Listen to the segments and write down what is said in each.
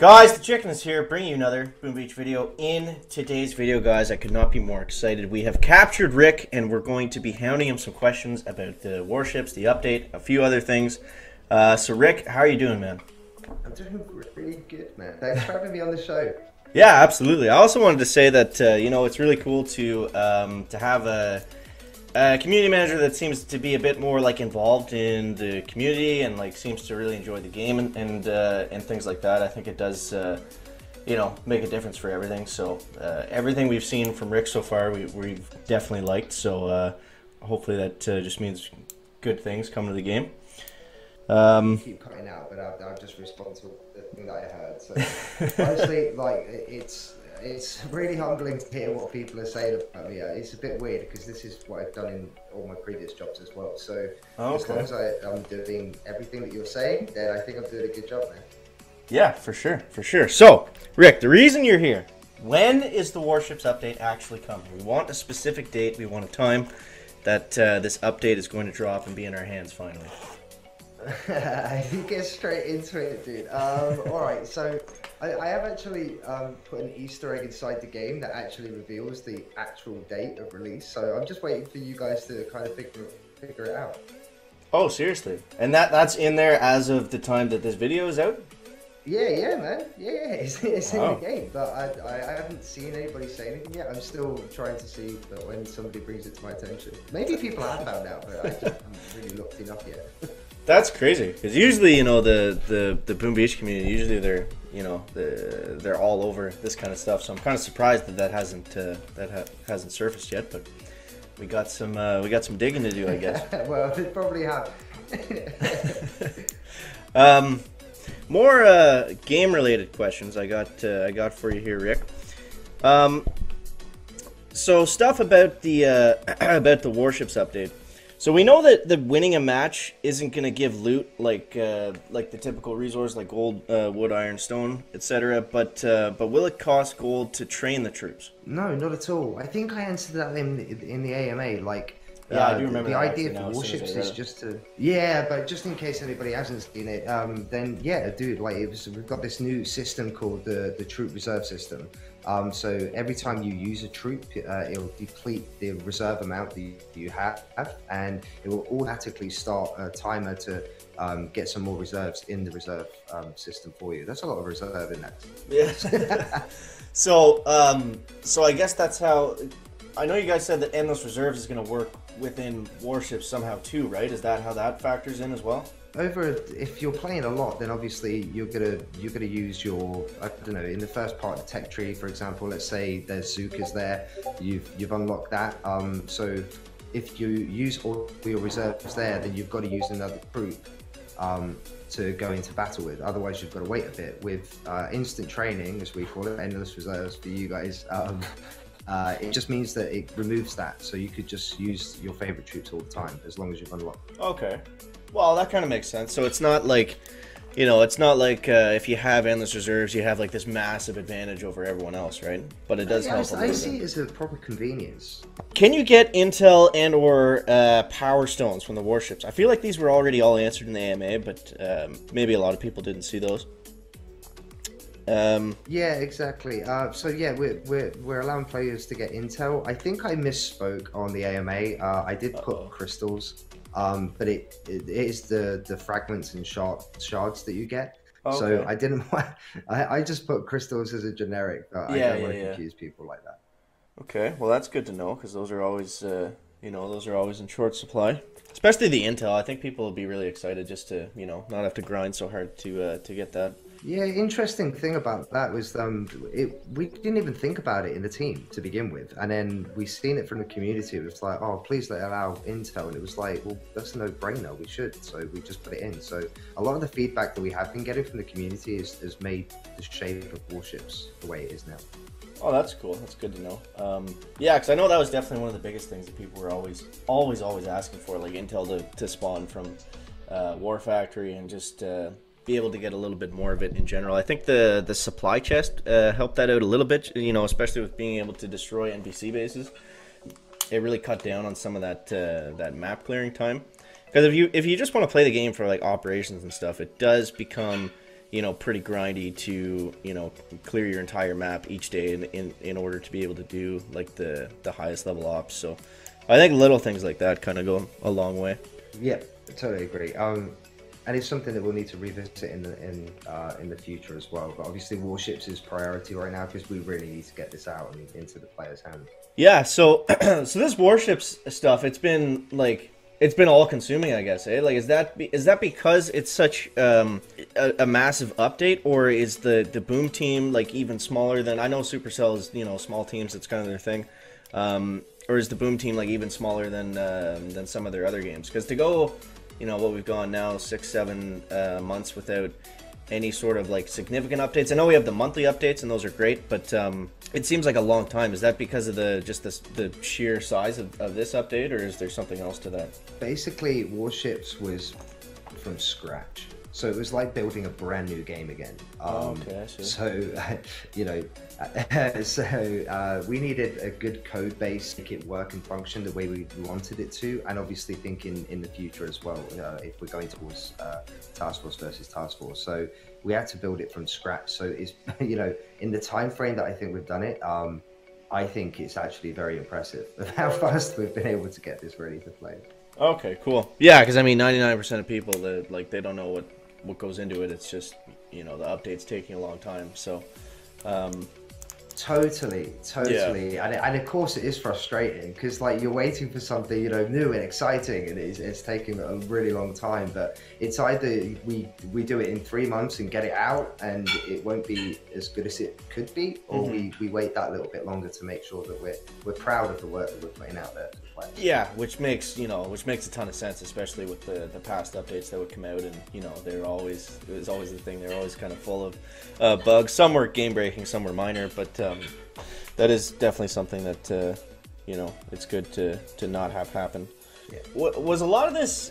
Guys, the chicken is here, bringing you another Boom Beach video. In today's video, guys, I could not be more excited. We have captured Rick, and we're going to be hounding him some questions about the Warships, the update, a few other things. So, Rick, how are you doing, man? I'm doing really good, man. Thanks for having me on the show. Yeah, absolutely. I also wanted to say that, you know, it's really cool to have a community manager that seems to be a bit more like involved in the community and like seems to really enjoy the game and things like that. I think it does, you know, make a difference for everything. So everything we've seen from Rick so far, we've definitely liked. So hopefully that just means good things come to the game. Keep cutting out, but I'll just respond to the thing that I heard. So honestly, like it's really humbling to hear what people are saying about me. It's a bit weird because this is what I've done in all my previous jobs as well. So as long as I'm doing everything that you're saying, then I think I'm doing a good job, man. Yeah, for sure, for sure. So, Rick, the reason you're here, when is the Warships update actually coming? We want a specific date. We want a time that this update is going to drop and be in our hands finally. You get straight into it, dude. Alright, so I have actually put an Easter egg inside the game that actually reveals the actual date of release. So I'm just waiting for you guys to kind of figure it out. Oh, seriously? And that's in there as of the time that this video is out? Yeah, man. Yeah, it's in the game, but I haven't seen anybody say anything yet. I'm still trying to see that when somebody brings it to my attention. Maybe people have found out, but I just haven't really looked enough yet. That's crazy, because usually, you know, the Boom Beach community, usually they're, you know, they're all over this kind of stuff. So I'm kind of surprised that hasn't surfaced yet. But we got some digging to do, I guess. Well, they probably have. More game-related questions I got for you here, Rick. So stuff about the Warships update. So we know that winning a match isn't going to give loot like the typical resource like gold, wood, iron, stone, etc. But will it cost gold to train the troops? No, not at all. I think I answered that in the AMA. Like, yeah, I do remember the that idea for Warships is just to but just in case anybody hasn't seen it, then yeah, dude, like we've got this new system called the troop reserve system. So every time you use a troop, it'll deplete the reserve amount that you have, and it will automatically start a timer to get some more reserves in the reserve system for you. That's a lot of reserve in that. Yeah. So I guess that's how. I know you guys said that endless reserves is going to work within Warships somehow too, right? Is that how that factors in as well? If you're playing a lot, then obviously you're gonna use your, I don't know, in the first part of the tech tree, for example. Let's say there's Zukas there, you've unlocked that. So if you use all your reserves there, then you've got to use another troop to go into battle with. Otherwise, you've got to wait a bit. With instant training, as we call it, endless reserves for you guys. It just means that it removes that, so you could just use your favorite troops all the time as long as you've unlocked. Okay. Well, that kind of makes sense. So it's not like, you know, it's not like if you have endless reserves, you have like this massive advantage over everyone else, right? But it does help a little bit. I see it as a proper convenience. Can you get intel and or power stones from the Warships? I feel like these were already all answered in the AMA, but maybe a lot of people didn't see those. Yeah, exactly. So yeah, we're allowing players to get intel. I think I misspoke on the AMA. I did put crystals. But it is the fragments and shards that you get. Okay. So I didn't want. I just put crystals as a generic. But I don't want to confuse people like that. Okay, well that's good to know because those are always, you know, those are always in short supply. Especially the intel. I think people will be really excited just to, you know, not have to grind so hard to get that. Yeah, interesting thing about that was we didn't even think about it in the team to begin with, and then we seen it from the community. It was like, oh, please allow intel, and it was like, well, that's a no-brainer. We should, so we just put it in. So a lot of the feedback that we have been getting from the community has made the shape of Warships the way it is now. Oh, that's cool. That's good to know. Yeah, because I know that was definitely one of the biggest things that people were always asking for, like intel to spawn from War Factory and just be able to get a little bit more of it in general. I think the supply chest helped that out a little bit, you know, especially with being able to destroy NPC bases. It really cut down on some of that map clearing time. Because if you just want to play the game for like operations and stuff, it does become, pretty grindy to, clear your entire map each day in order to be able to do like the highest level ops. So I think little things like that kind of go a long way. Yeah, totally agree. And it's something that we'll need to revisit in the future as well. But obviously, Warships is priority right now because we really need to get this out and into the players' hands. Yeah. So so this Warships stuff, it's been all consuming, I guess. Eh? Like, is that because it's such a massive update, or is the Boom team like even smaller than? I know Supercell is small teams. It's kind of their thing. Or is the Boom team like even smaller than some of their other games? Because to go, what we've gone now 6-7 months without any sort of like significant updates. I know we have the monthly updates and those are great, but it seems like a long time. Is that because of the sheer size of this update, or is there something else to that? Basically, Warships was from scratch. So it was like building a brand new game again. Okay, I see. So, we needed a good code base to make it work and function the way we wanted it to, and obviously thinking in the future as well, if we're going towards Task Force versus Task Force. So we had to build it from scratch. So it's, in the time frame that I think we've done it, I think it's actually very impressive of how fast we've been able to get this ready to play. Okay, cool. Yeah, because I mean, 99% of people they don't know what goes into it. It's just the update's taking a long time. So totally yeah. and of course it is frustrating because like you're waiting for something new and exciting, and it's taking a really long time. But it's either we do it in 3 months and get it out and it won't be as good as it could be, or we wait that little bit longer to make sure that we're proud of the work that we're putting out there. Yeah, which makes a ton of sense, especially with the past updates that would come out, and it was always the thing. They're always kind of full of bugs. Some were game breaking, some were minor, but that is definitely something that it's good to not have happen. Yeah. Was a lot of this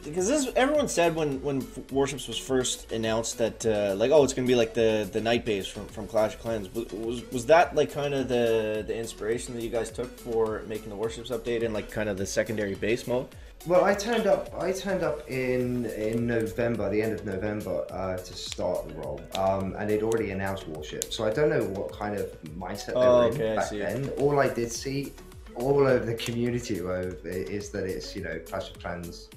because everyone said when Warships was first announced that it's gonna be like the night base from Clash of Clans. Was that like kind of the inspiration that you guys took for making the Warships update and like kind of the secondary base mode? Well, I turned up in November, the end of November, to start the role, and they'd already announced Warships. So I don't know what kind of mindset they were in back then. All I did see all over the community is that it's Clash of Clans,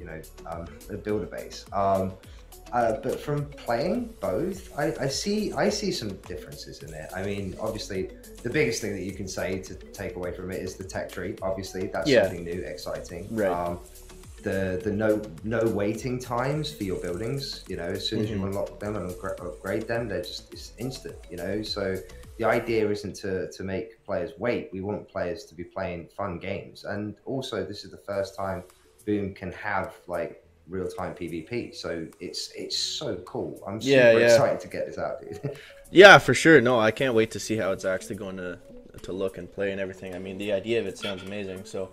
a builder base. But from playing both, I see some differences in it. I mean, obviously, the biggest thing that you can say to take away from it is the tech tree. Obviously, that's something new, exciting. Right. The no waiting times for your buildings. As soon as you unlock them and upgrade them, it's instant. So the idea isn't to make players wait. We want players to be playing fun games, and also this is the first time Boom can have like real-time PvP. So it's so cool. I'm super excited to get this out, dude. Yeah, for sure. No, I can't wait to see how it's actually going to look and play and everything. I mean, the idea of it sounds amazing. So.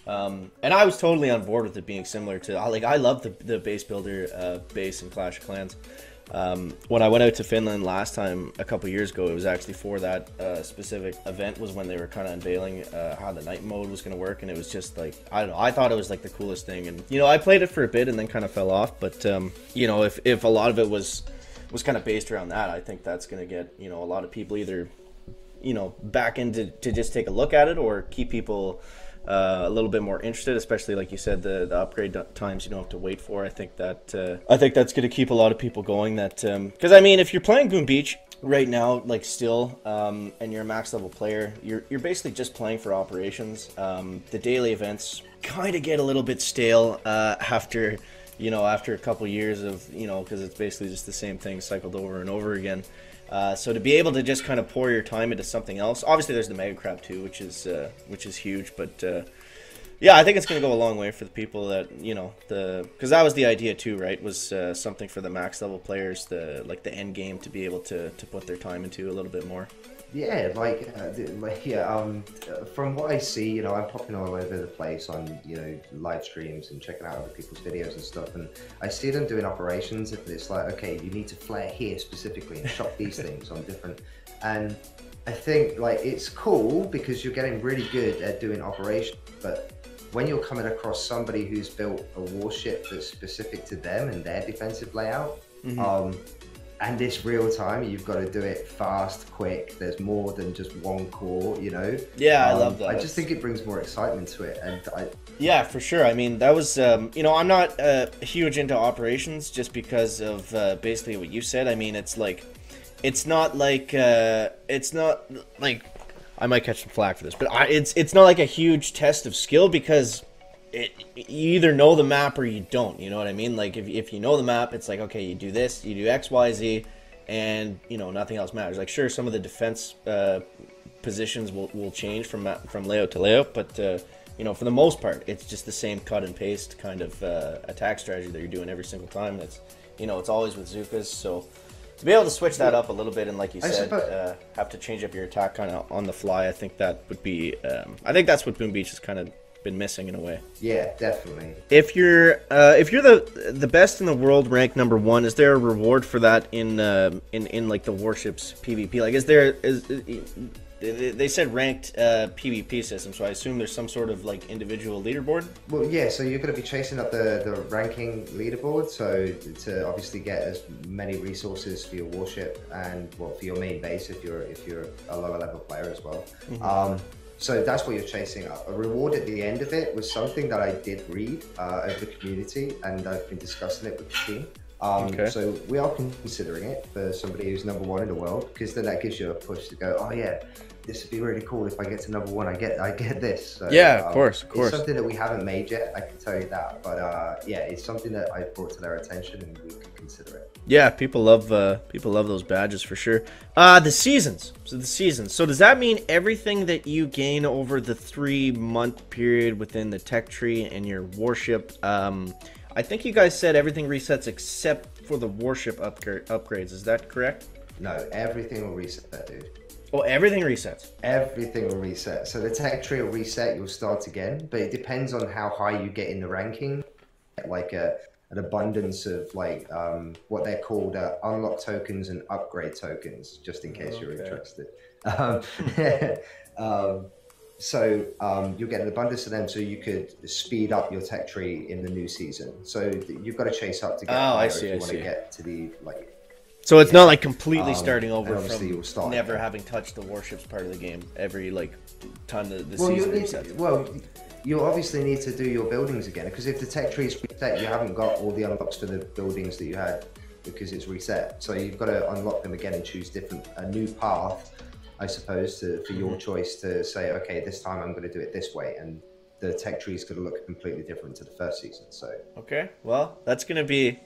And I was totally on board with it being similar to I love the base builder base in Clash of Clans. When I went out to Finland last time a couple years ago, it was actually for that specific event, was when they were kind of unveiling how the night mode was going to work, and it was just like, I don't know, I thought it was like the coolest thing. And I played it for a bit and then kind of fell off, but if a lot of it was kind of based around that, I think that's going to get a lot of people either back into to just take a look at it, or keep people a little bit more interested, especially like you said, the upgrade times you don't have to wait for. I think that's going to keep a lot of people going. That because I mean, if you're playing Boom Beach right now, like still, and you're a max level player, you're basically just playing for operations. The daily events kind of get a little bit stale after a couple years of because it's basically just the same thing cycled over and over again. So to be able to just kind of pour your time into something else, obviously there's the mega crab too, which is huge, but yeah, I think it's going to go a long way for the people that because that was the idea too, right? Was something for the max level players, the end game, to be able to put their time into a little bit more. Yeah, from what I see, I'm popping all over the place on, live streams and checking out other people's videos and stuff, and I see them doing operations, and it's like, okay, you need to flare here specifically and shop these things on different, and I think it's cool because you're getting really good at doing operations, but when you're coming across somebody who's built a warship that's specific to them and their defensive layout, and it's real time. You've got to do it fast, quick. There's more than just one core, you know. Yeah, I love that. I just think it brings more excitement to it, and yeah, for sure. I mean, that was you know, I'm not huge into operations just because of basically what you said. I mean, it's like it's not like I might catch some flack for this, but it's not like a huge test of skill because you either know the map or you don't. You know what I mean? Like if you know the map, it's like, okay, you do this, you do X, Y, Z, and you know nothing else matters. Like sure, some of the defense positions will change from layout to layout, but you know, for the most part, it's just the same cut and paste kind of attack strategy that you're doing every single time. That's, you know, it's always with Zukas, so to be able to switch that up a little bit and, like you said, have to change up your attack kind of on the fly, I think that would be, I think that's what Boom Beach has kind of been missing in a way. Yeah, definitely. If you're the best in the world, ranked #1, is there a reward for that in like the Warships PvP? Like, they said ranked PvP system, so I assume there's some sort of like individual leaderboard. Well, yeah, so you're going to be chasing up the ranking leaderboard, so to obviously get as many resources for your warship and well for your main base if you're a lower level player as well. Mm-hmm. So that's what you're chasing up. A reward at the end of it was something that I did read over the community, and I've been discussing it with the team. Okay. So we are considering it for somebody who's #1 in the world, because then that gives you a push to go, oh yeah, this would be really cool if I get to #1. I get this. So, yeah, of course. It's something that we haven't made yet, I can tell you that. But yeah, it's something that I brought to their attention, and we could consider it. Yeah, people love those badges for sure. The seasons. So does that mean everything that you gain over the 3-month period within the tech tree and your warship? I think you guys said everything resets except for the warship upgrades. Is that correct? No, everything will reset, dude. Oh, everything resets? Everything will reset. So the tech tree will reset, you'll start again, but it depends on how high you get in the ranking. Like an abundance of like what they're called unlock tokens and upgrade tokens, just in case you're interested. So you'll get an abundance of them, so you could speed up your tech tree in the new season. So you've got to chase up to get higher if you want to get to the like. So it's not like completely starting over from never again. Having touched the warships part of the game every like time the season resets. Well, you obviously need to do your buildings again, because if the tech tree is reset, you haven't got all the unlocks for the buildings that you had because it's reset. So you've got to unlock them again and choose a new path, I suppose, for your choice to say, okay, this time I'm going to do it this way, and the tech tree is going to look completely different to the first season. So okay, well, that's going to be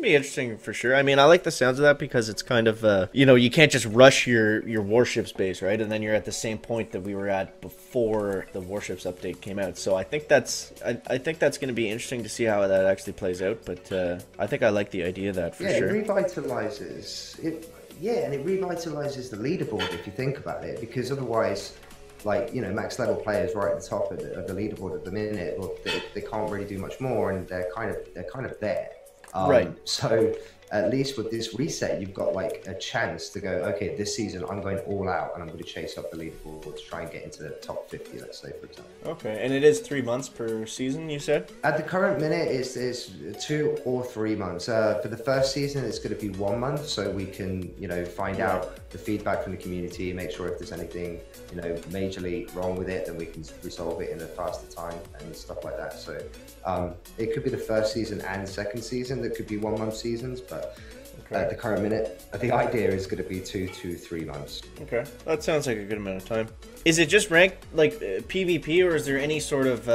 interesting for sure. I mean, I like the sounds of that because it's kind of you know, you can't just rush your warships base, right? And then you're at the same point that we were at before the warships update came out. So I think that's going to be interesting to see how that actually plays out. But I think I like the idea of that for sure. It revitalizes it. Yeah, and it revitalizes the leaderboard if you think about it, because otherwise, like, you know, max level players right at the top of the leaderboard at the minute, well, they can't really do much more, and they're kind of there. Right. So at least with this reset, you've got like a chance to go, okay, this season I'm going all out and I'm going to chase up the leaderboard to try and get into the top 50, let's say, for example. Okay, and it is 3 months per season, you said? At the current minute, it's 2 or 3 months. For the first season, it's going to be 1 month, so we can, you know, find out the feedback from the community, make sure if there's anything, you know, majorly wrong with it, then we can resolve it in a faster time and stuff like that. So it could be the first season and second season that could be 1 month seasons, but at the current minute, the idea is going to be 2 to 3 months. Okay, that sounds like a good amount of time. Is it just ranked like PvP, or is there any sort of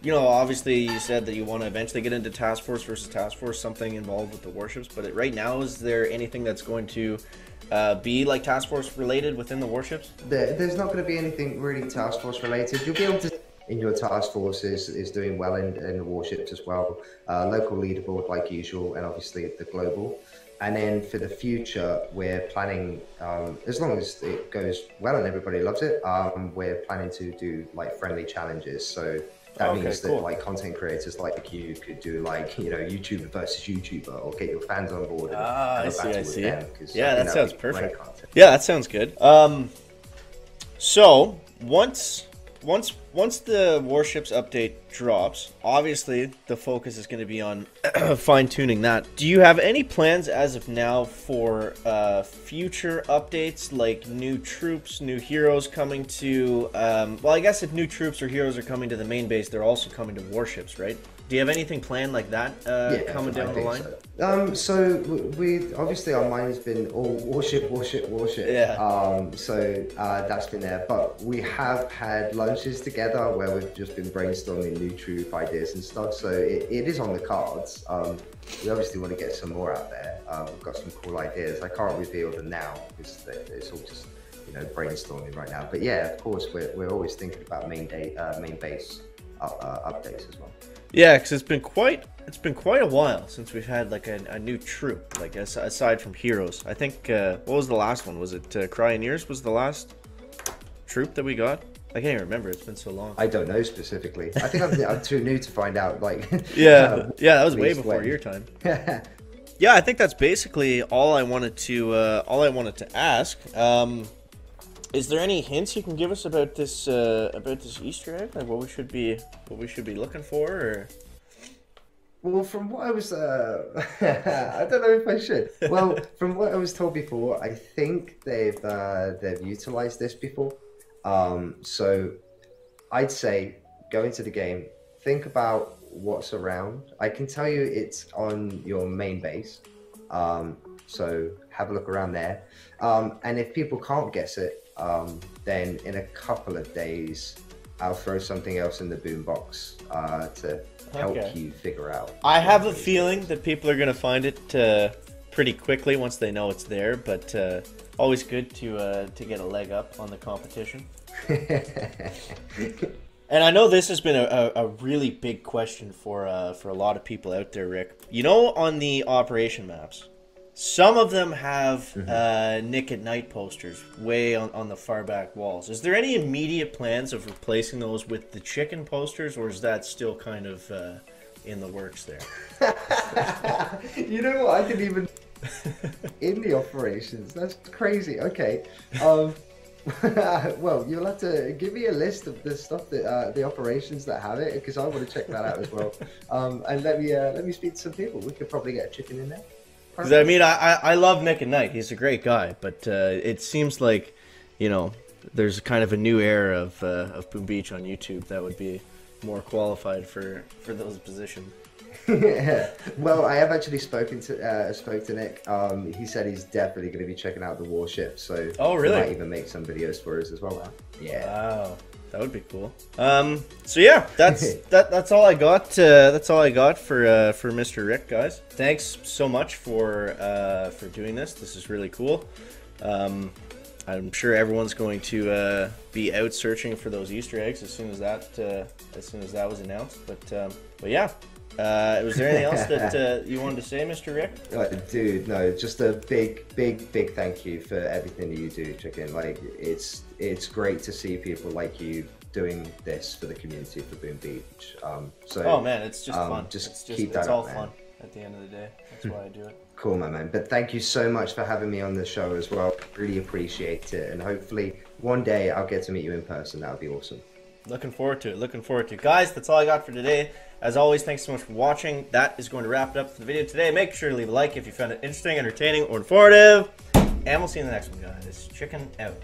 you know, obviously you said that you want to eventually get into Task Force versus Task Force, something involved with the warships, but right now, is there anything that's going to be like Task Force related within the warships? There's not going to be anything really Task Force related. You'll be able to in your task force is doing well in the warships as well. Local leaderboard like usual, and obviously the global. And then for the future, we're planning, as long as it goes well and everybody loves it, we're planning to do like friendly challenges. So that means that like content creators like you could do like, you know, YouTuber versus YouTuber, or get your fans on board. And I see. Them, yeah, that sounds perfect. Yeah, that sounds good. So once once the Warships update drops, obviously the focus is going to be on fine-tuning that. Do you have any plans as of now for future updates, like new troops, new heroes coming to... well, I guess if new troops or heroes are coming to the main base, they're also coming to Warships, right? Do you have anything planned like that coming down the line? So we obviously our mind has been all warship. Yeah. So that's been there, but we have had lunches together where we've just been brainstorming new troop ideas and stuff. So it is on the cards. We obviously want to get some more out there. We've got some cool ideas. I can't reveal them now because it's all just brainstorming right now. But yeah, of course we're always thinking about main base updates as well. Yeah, because it's been quite a while since we've had like a new troop, like aside from heroes. I think what was the last one? Was it Cryoneers was the last troop that we got? I can't even remember. It's been so long. I don't know specifically. I think I'm too new to find out. Like yeah, that was way before your time. Yeah, I think that's basically all I wanted to ask. Is there any hints you can give us about this Easter egg? Like what we should be looking for? Or? Well, from what I was, I don't know if I should. Well, from what I was told before, I think they've utilized this before. So I'd say go into the game, think about what's around. I can tell you it's on your main base. So have a look around there. And if people can't guess it, then in a couple of days, I'll throw something else in the boombox to help you figure out. I have a feeling that people are going to find it pretty quickly once they know it's there, but always good to get a leg up on the competition. And I know this has been a really big question for a lot of people out there, Rick. You know, on the operation maps, some of them have Nick at Night posters way on the far back walls. Is there any immediate plans of replacing those with the chicken posters, or is that still kind of in the works there? You know what? I didn't even in the operations. That's crazy. Okay. Well, you'll have to give me a list of the stuff that the operations that have it, because I want to check that out as well. And let me speak to some people. We could probably get a chicken in there. Because I mean, I love Nick at Night. He's a great guy, but it seems like, you know, there's kind of a new era of Boom Beach on YouTube that would be more qualified for those positions. Well, I have actually spoke to Nick. He said he's definitely going to be checking out the Warships. So oh, really? He might even make some videos for us as well. Man. Yeah. Wow. That would be cool. So yeah, that's all I got. That's all I got for Mr. Rick, guys. Thanks so much for doing this. This is really cool. I'm sure everyone's going to be out searching for those Easter eggs as soon as that was announced. But yeah. Was there anything else that you wanted to say, Mr. Rick? Dude, no, just a big thank you for everything that you do, Chicken. Like, it's great to see people like you doing this for the community for Boom Beach. Oh man, it's just fun. It's all fun at the end of the day. That's why I do it. Cool, my man. But thank you so much for having me on the show as well. Really appreciate it, and hopefully one day I'll get to meet you in person. That would be awesome. Looking forward to it. Guys, that's all I got for today. As always, thanks so much for watching. That is going to wrap it up for the video today. Make sure to leave a like if you found it interesting, entertaining, or informative. And we'll see you in the next one, guys. Chicken out.